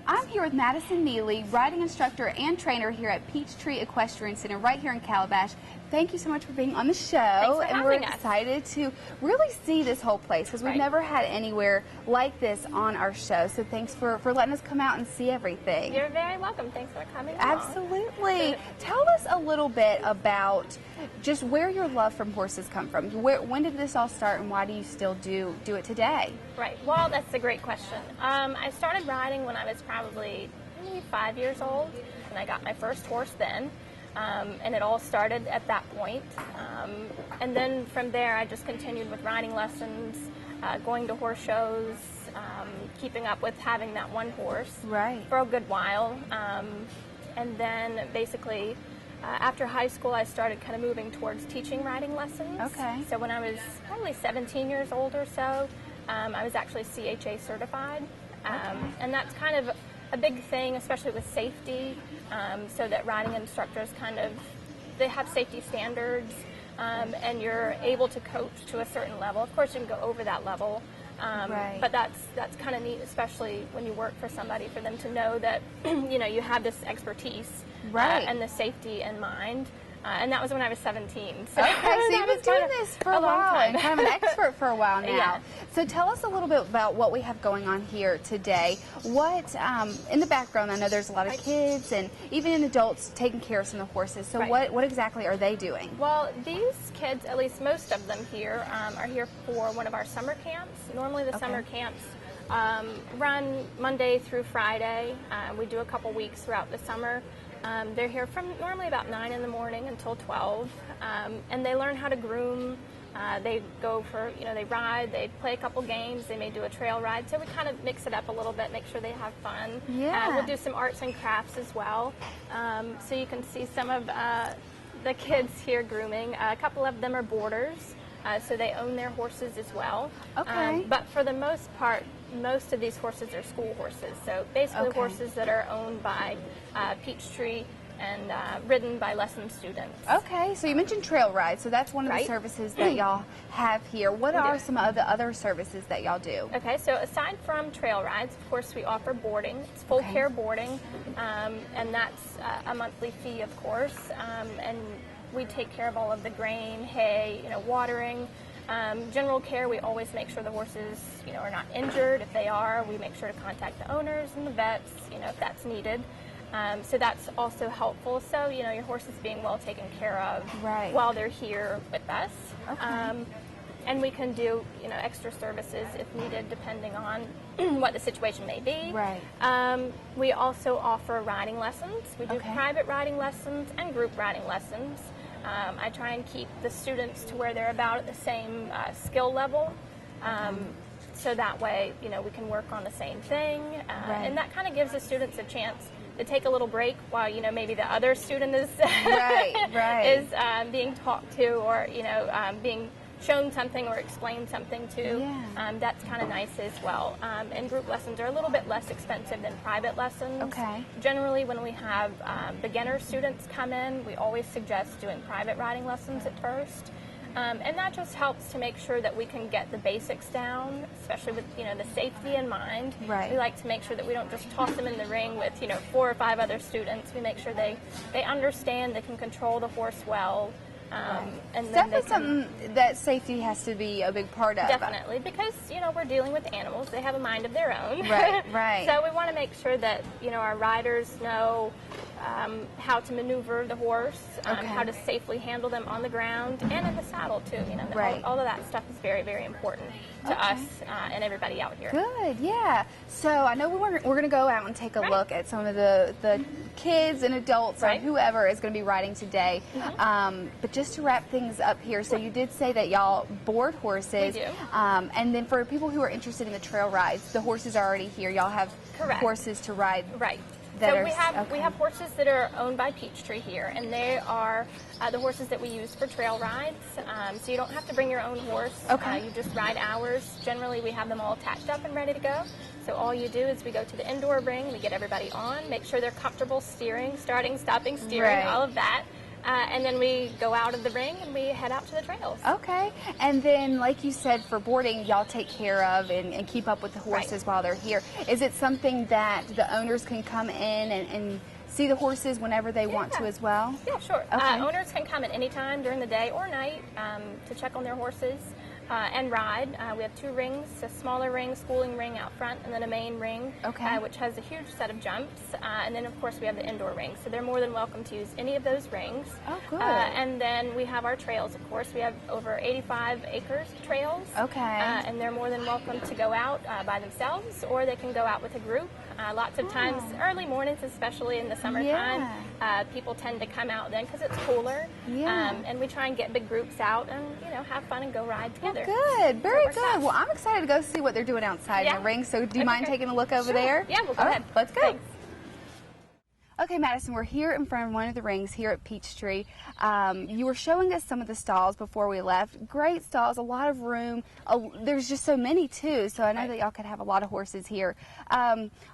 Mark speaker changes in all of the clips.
Speaker 1: I'm here with Madison Neely, riding instructor and trainer here at Peachtree Equestrian Center right here in Calabash. Thank you so much for being on the show.
Speaker 2: And
Speaker 1: we're excited to really see this whole place because we've never had anywhere like this on our show. So thanks for letting us come out and see everything.
Speaker 2: You're very welcome. Thanks for coming along.
Speaker 1: Absolutely. Tell us a little bit about just where your love from horses come from. When did this all start and why do you still do it today?
Speaker 2: Right. Well, that's a great question. I started riding when I was probably maybe 5 years old, and I got my first horse then. And it all started at that point. And then from there, I just continued with riding lessons, going to horse shows, keeping up with having that one horse for a good while. And then basically, after high school, I started kind of moving towards teaching riding lessons.
Speaker 1: Okay.
Speaker 2: So when I was probably 17 years old or so, I was actually CHA certified. And that's kind of a big thing, especially with safety, so that riding instructors they have safety standards, and you're able to coach to a certain level. Of course, you can go over that level, but that's kind of neat, especially when you work for somebody, for them to know that you have this expertise and the safety in mind. And that was when I was 17. So,
Speaker 1: okay, so you've been doing this for a while and kind of an expert for a while now.
Speaker 2: Yeah.
Speaker 1: So tell us a little bit about what we have going on here today. What, in the background, I know there's a lot of kids and even adults taking care of some of the horses. So what exactly are they doing?
Speaker 2: Well, these kids, at least most of them here, are here for one of our summer camps. Normally the summer camps run Monday through Friday. We do a couple weeks throughout the summer. They're here from normally about 9 in the morning until 12, and they learn how to groom. They go for, they ride, they play a couple games, they may do a trail ride, so we kind of mix it up a little bit, make sure they have fun.
Speaker 1: Yeah.
Speaker 2: We'll do some arts and crafts as well, so you can see some of the kids here grooming. A couple of them are boarders, so they own their horses as well.
Speaker 1: Okay.
Speaker 2: But for the most part, most of these horses are school horses, so basically horses that are owned by Peachtree and ridden by lesson students.
Speaker 1: Okay, so you mentioned trail rides, so that's one of the services that y'all have here. What are some of the other services that y'all do?
Speaker 2: Okay, so aside from trail rides, of course, we offer boarding. It's full care boarding, and that's a monthly fee, of course, and we take care of all of the grain, hay, watering. General care, we always make sure the horses, are not injured. If they are, we make sure to contact the owners and the vets, if that's needed. So that's also helpful. So, your horse is being well taken care of while they're here with us.
Speaker 1: Okay.
Speaker 2: And we can do, extra services if needed, depending on what the situation may be.
Speaker 1: Right.
Speaker 2: We also offer riding lessons. We do private riding lessons and group riding lessons. I try and keep the students to where they're about at the same skill level, so that way, we can work on the same thing, and that kind of gives the students a chance to take a little break while, maybe the other student is is being talked to, or being shown something or explained something to. That's kind of nice as well. And group lessons are a little bit less expensive than private lessons.
Speaker 1: Okay.
Speaker 2: Generally, when we have beginner students come in, we always suggest doing private riding lessons at first. And that just helps to make sure that we can get the basics down, especially with, the safety in mind. We like to make sure that we don't just toss them in the ring with, 4 or 5 other students. We make sure they understand, they can control the horse well. And
Speaker 1: it's definitely something that safety has to be a big part of.
Speaker 2: Definitely, because, we're dealing with animals. They have a mind of their own.
Speaker 1: Right.
Speaker 2: So we want to make sure that, our riders know how to maneuver the horse, how to safely handle them on the ground and in the saddle, too. All of that stuff is very, very important to us and everybody out here.
Speaker 1: Good, yeah. So I know we're going to go out and take a look at some of the kids and adults or whoever is going to be riding today. But just to wrap things up here, so you did say that y'all board horses.
Speaker 2: We do.
Speaker 1: And then for people who are interested in the trail rides, the horses are already here. Y'all have horses to ride.
Speaker 2: So we have horses that are owned by Peachtree here, and they are the horses that we use for trail rides. So you don't have to bring your own horse. You just ride ours. Generally, we have them all attached up and ready to go. So all you do is we go to the indoor ring, we get everybody on, make sure they're comfortable steering, starting, stopping, steering, all of that. And then we go out of the ring and we head out to the trails.
Speaker 1: Okay. And then, like you said, for boarding, y'all take care of and keep up with the horses while they're here. Is it something that the owners can come in and see the horses whenever they want to as well?
Speaker 2: Yeah, sure.
Speaker 1: Okay.
Speaker 2: Owners can come at any time during the day or night to check on their horses and ride. We have 2 rings, a smaller ring, schooling ring out front, and then a main ring, which has a huge set of jumps. And then, of course, we have the indoor ring. So they're more than welcome to use any of those rings.
Speaker 1: Oh, good.
Speaker 2: And then we have our trails, of course. We have over 85 acres of trails.
Speaker 1: Okay.
Speaker 2: And they're more than welcome to go out by themselves, or they can go out with a group. Lots of times, early mornings, especially in the summertime, people tend to come out then because it's cooler. And we try and get big groups out and, have fun and go ride together.
Speaker 1: Good, very good. Well, I'm excited to go see what they're doing outside in the ring. So do you mind taking a look over there?
Speaker 2: Yeah, we'll go ahead.
Speaker 1: Let's go.
Speaker 2: Thanks.
Speaker 1: Okay, Madison, we're here in front of one of the rings here at Peachtree. You were showing us some of the stalls before we left. Great stalls, a lot of room. There's just so many, too, so I know that y'all could have a lot of horses here.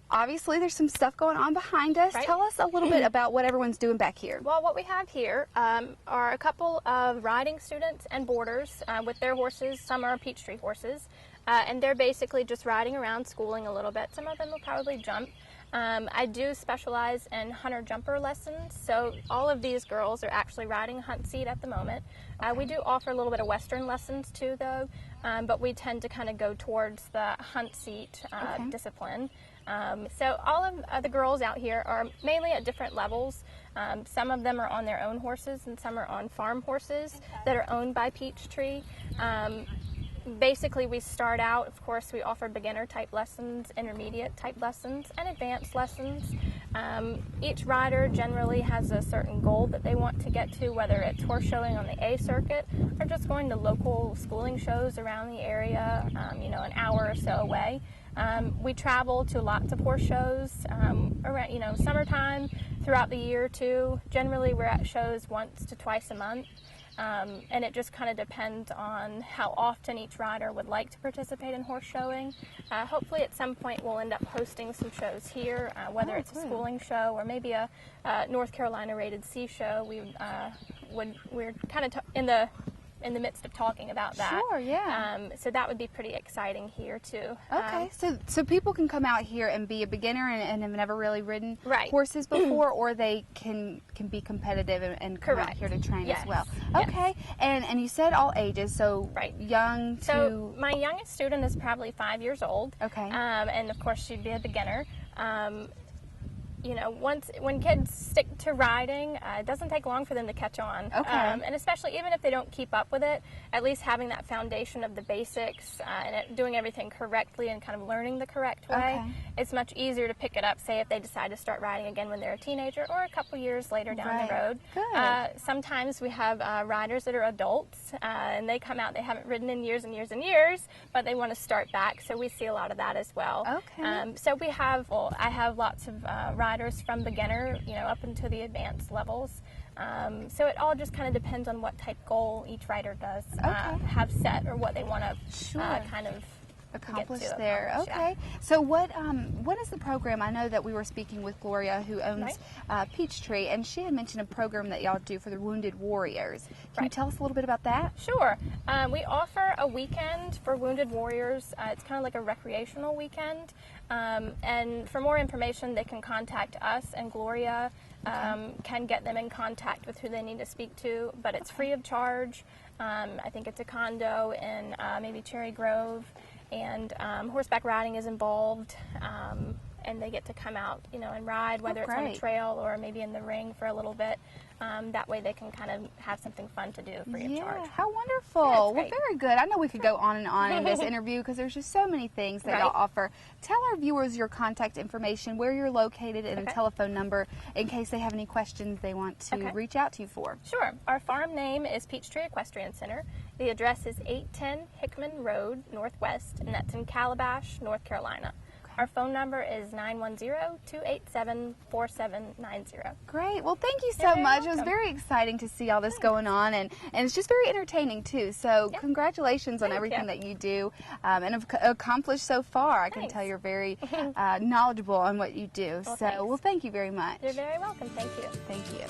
Speaker 1: Obviously, there's some stuff going on behind us. Tell us a little bit about what everyone's doing back here.
Speaker 2: Well, what we have here are a couple of riding students and boarders with their horses. Some are Peachtree horses, and they're basically just riding around, schooling a little bit. Some of them will probably jump. I do specialize in hunter-jumper lessons, so all of these girls are actually riding a hunt seat at the moment. We do offer a little bit of Western lessons too, though, but we tend to kind of go towards the hunt seat discipline. So all of the girls out here are mainly at different levels. Some of them are on their own horses and some are on farm horses that are owned by Peachtree. Basically, we start out, of course, we offer beginner type lessons, intermediate type lessons, and advanced lessons. Each rider generally has a certain goal that they want to get to, whether it's horse showing on the A circuit or just going to local schooling shows around the area, an hour or so away. We travel to lots of horse shows around, summertime, throughout the year too. Generally, we're at shows once to twice a month. And it just kind of depends on how often each rider would like to participate in horse showing. Hopefully at some point we'll end up hosting some shows here, whether it's a schooling show or maybe a North Carolina rated C show. We're kind of in the midst of talking about that.
Speaker 1: Sure, yeah.
Speaker 2: So that would be pretty exciting here too.
Speaker 1: Okay, so people can come out here and be a beginner and have never really ridden horses before, or they can be competitive and come out here to train as well. Okay, and you said all ages, so young to...
Speaker 2: So my youngest student is probably 5 years old.
Speaker 1: Okay.
Speaker 2: And of course she'd be a beginner. When kids stick to riding, it doesn't take long for them to catch on.
Speaker 1: Okay.
Speaker 2: And especially even if they don't keep up with it, at least having that foundation of the basics and doing everything correctly and kind of learning the correct way, it's much easier to pick it up, say, if they decide to start riding again when they're a teenager or a couple years later down the road.
Speaker 1: Good.
Speaker 2: Sometimes we have riders that are adults and they come out, they haven't ridden in years and years and years, but they want to start back, so we see a lot of that as well.
Speaker 1: Okay.
Speaker 2: So I have lots of riders from beginner, up into the advanced levels. So it all just kind of depends on what type goal each rider does have set or what they want to kind of
Speaker 1: accomplish there. Okay. So what is the program? I know that we were speaking with Gloria, who owns Peachtree, and she had mentioned a program that y'all do for the wounded warriors. Can you tell us a little bit about that?
Speaker 2: Sure. We offer a weekend for wounded warriors. It's kind of like a recreational weekend. And for more information, they can contact us, and Gloria can get them in contact with who they need to speak to. But it's free of charge. I think it's a condo in maybe Cherry Grove. And horseback riding is involved, and they get to come out, and ride, whether it's on a trail or maybe in the ring for a little bit. That way they can kind of have something fun to do free of charge.
Speaker 1: How wonderful. Well, very good. I know we could go on and on in this interview because there's just so many things that y'all offer. Tell our viewers your contact information, where you're located, and a telephone number in case they have any questions they want to reach out to you for.
Speaker 2: Sure. Our farm name is Peachtree Equestrian Center. The address is 810 Hickman Road, Northwest, and that's in Calabash, North Carolina. Our phone number is 910-287-4790.
Speaker 1: Great. Well, thank you so much. It was very exciting to see all this going on, and it's just very entertaining, too. So congratulations on everything that you do and have accomplished so far. I can tell you're very knowledgeable on what you do. Well, thank you very much.
Speaker 2: You're very welcome. Thank you.
Speaker 1: Thank you.